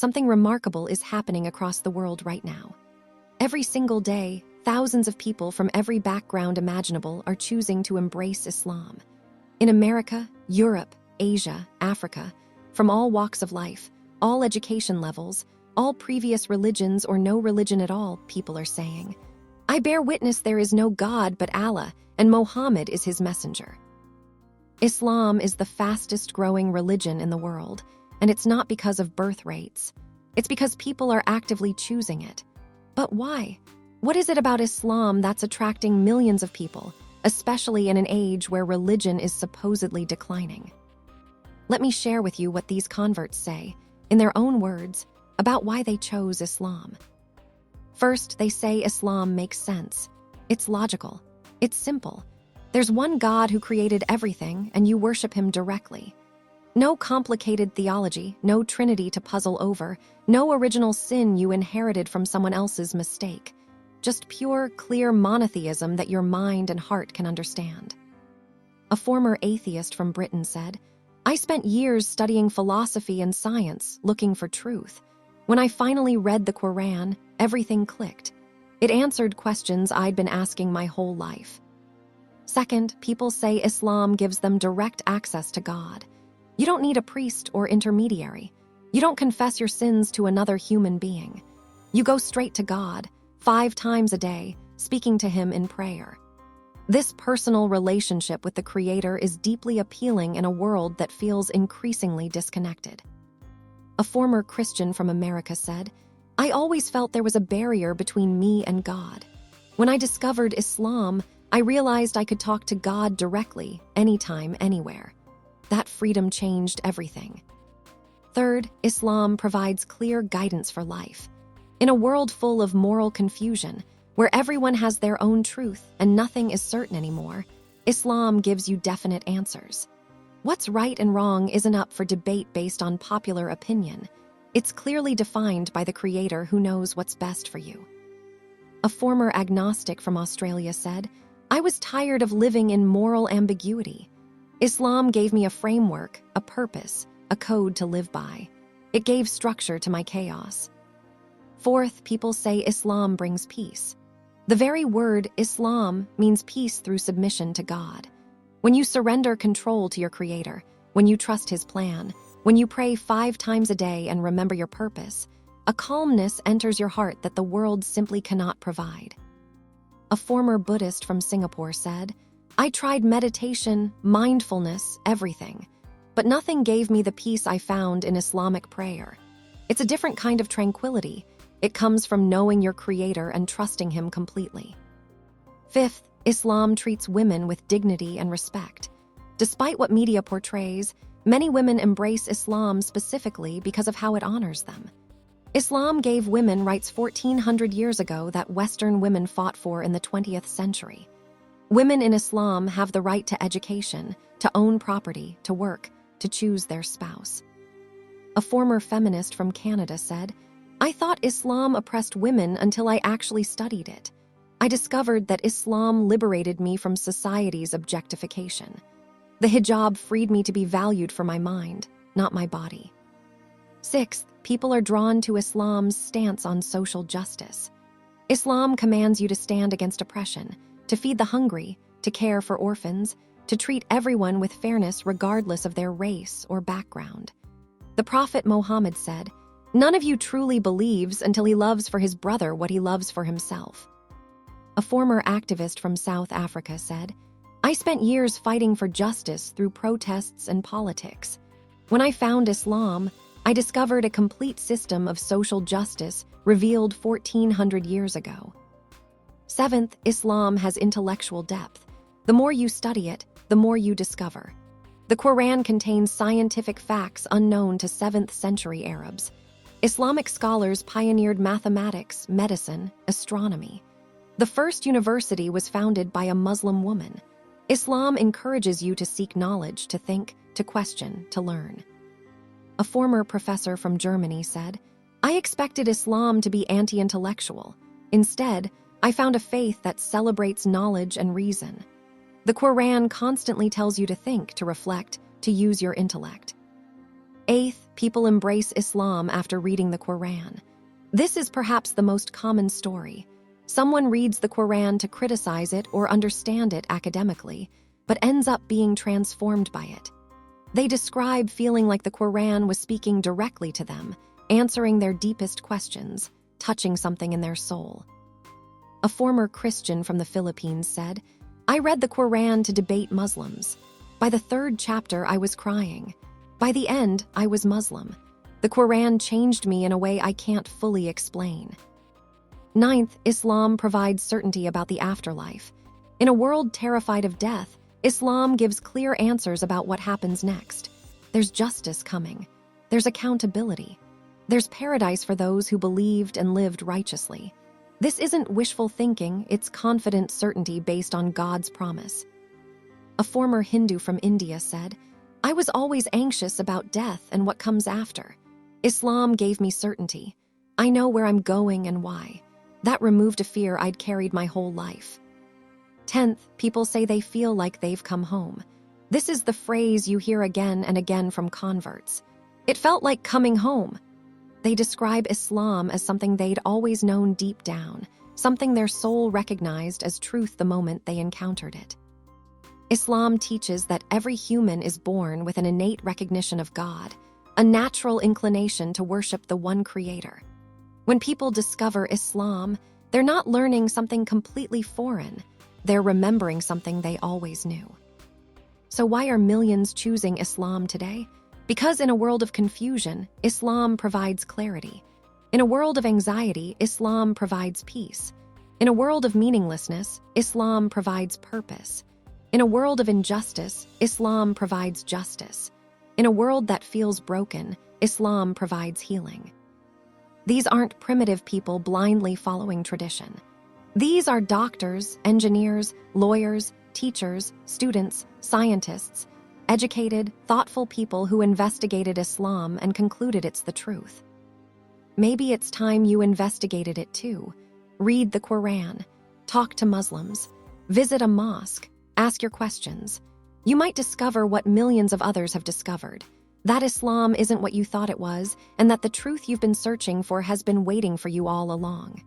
something remarkable is happening across the world right now. Every single day, thousands of people from every background imaginable are choosing to embrace Islam. In America, Europe, Asia, Africa, from all walks of life, all education levels, all previous religions or no religion at all, people are saying, "I bear witness there is no God but Allah, and Muhammad is his messenger." Islam is the fastest growing religion in the world, and it's not because of birth rates. It's because people are actively choosing it. But why? What is it about Islam that's attracting millions of people, especially in an age where religion is supposedly declining? Let me share with you what these converts say, in their own words, about why they chose Islam. First, they say Islam makes sense. It's logical. It's simple. There's one God who created everything, and you worship him directly. No complicated theology, no Trinity to puzzle over, no original sin you inherited from someone else's mistake. Just pure, clear monotheism that your mind and heart can understand. A former atheist from Britain said, "I spent years studying philosophy and science, looking for truth. When I finally read the Quran, everything clicked. It answered questions I'd been asking my whole life." Second, people say Islam gives them direct access to God. You don't need a priest or intermediary. You don't confess your sins to another human being. You go straight to God, 5 times a day, speaking to him in prayer. This personal relationship with the Creator is deeply appealing in a world that feels increasingly disconnected. A former Christian from America said, "I always felt there was a barrier between me and God. When I discovered Islam, I realized I could talk to God directly, anytime, anywhere. That freedom changed everything." Third, Islam provides clear guidance for life. In a world full of moral confusion, where everyone has their own truth and nothing is certain anymore, Islam gives you definite answers. What's right and wrong isn't up for debate based on popular opinion. It's clearly defined by the Creator who knows what's best for you. A former agnostic from Australia said, "I was tired of living in moral ambiguity. Islam gave me a framework, a purpose, a code to live by. It gave structure to my chaos." Fourth, people say Islam brings peace. The very word Islam means peace through submission to God. When you surrender control to your Creator, when you trust his plan, when you pray 5 times a day and remember your purpose, a calmness enters your heart that the world simply cannot provide. A former Buddhist from Singapore said, "I tried meditation, mindfulness, everything, but nothing gave me the peace I found in Islamic prayer. It's a different kind of tranquility. It comes from knowing your Creator and trusting him completely." Fifth, Islam treats women with dignity and respect. Despite what media portrays, many women embrace Islam specifically because of how it honors them. Islam gave women rights 1,400 years ago that Western women fought for in the 20th century. Women in Islam have the right to education, to own property, to work, to choose their spouse. A former feminist from Canada said, "I thought Islam oppressed women until I actually studied it. I discovered that Islam liberated me from society's objectification. The hijab freed me to be valued for my mind, not my body." Sixth, people are drawn to Islam's stance on social justice. Islam commands you to stand against oppression, to feed the hungry, to care for orphans, to treat everyone with fairness regardless of their race or background. The Prophet Muhammad said, "None of you truly believes until he loves for his brother what he loves for himself." A former activist from South Africa said, "I spent years fighting for justice through protests and politics. When I found Islam, I discovered a complete system of social justice revealed 1,400 years ago." Seventh, Islam has intellectual depth. The more you study it, the more you discover. The Quran contains scientific facts unknown to 7th century Arabs. Islamic scholars pioneered mathematics, medicine, astronomy. The first university was founded by a Muslim woman. Islam encourages you to seek knowledge, to think, to question, to learn. A former professor from Germany said, "I expected Islam to be anti-intellectual. Instead, I found a faith that celebrates knowledge and reason. The Quran constantly tells you to think, to reflect, to use your intellect." Eighth, people embrace Islam after reading the Quran. This is perhaps the most common story. Someone reads the Quran to criticize it or understand it academically, but ends up being transformed by it. They describe feeling like the Quran was speaking directly to them, answering their deepest questions, touching something in their soul. A former Christian from the Philippines said, "I read the Quran to debate Muslims. By the 3rd chapter, I was crying. By the end, I was Muslim. The Quran changed me in a way I can't fully explain." 9th, Islam provides certainty about the afterlife. In a world terrified of death, Islam gives clear answers about what happens next. There's justice coming. There's accountability. There's paradise for those who believed and lived righteously. This isn't wishful thinking, it's confident certainty based on God's promise. A former Hindu from India said, "I was always anxious about death and what comes after. Islam gave me certainty. I know where I'm going and why. That removed a fear I'd carried my whole life." 10th, people say they feel like they've come home. This is the phrase you hear again and again from converts. It felt like coming home. They describe Islam as something they'd always known deep down, something their soul recognized as truth the moment they encountered it. Islam teaches that every human is born with an innate recognition of God, a natural inclination to worship the one Creator. When people discover Islam, they're not learning something completely foreign. They're remembering something they always knew. So why are millions choosing Islam today? Because in a world of confusion, Islam provides clarity. In a world of anxiety, Islam provides peace. In a world of meaninglessness, Islam provides purpose. In a world of injustice, Islam provides justice. In a world that feels broken, Islam provides healing. These aren't primitive people blindly following tradition. These are doctors, engineers, lawyers, teachers, students, scientists, educated, thoughtful people who investigated Islam and concluded it's the truth. Maybe it's time you investigated it too. Read the Quran, talk to Muslims, visit a mosque, ask your questions. You might discover what millions of others have discovered, that Islam isn't what you thought it was, and that the truth you've been searching for has been waiting for you all along.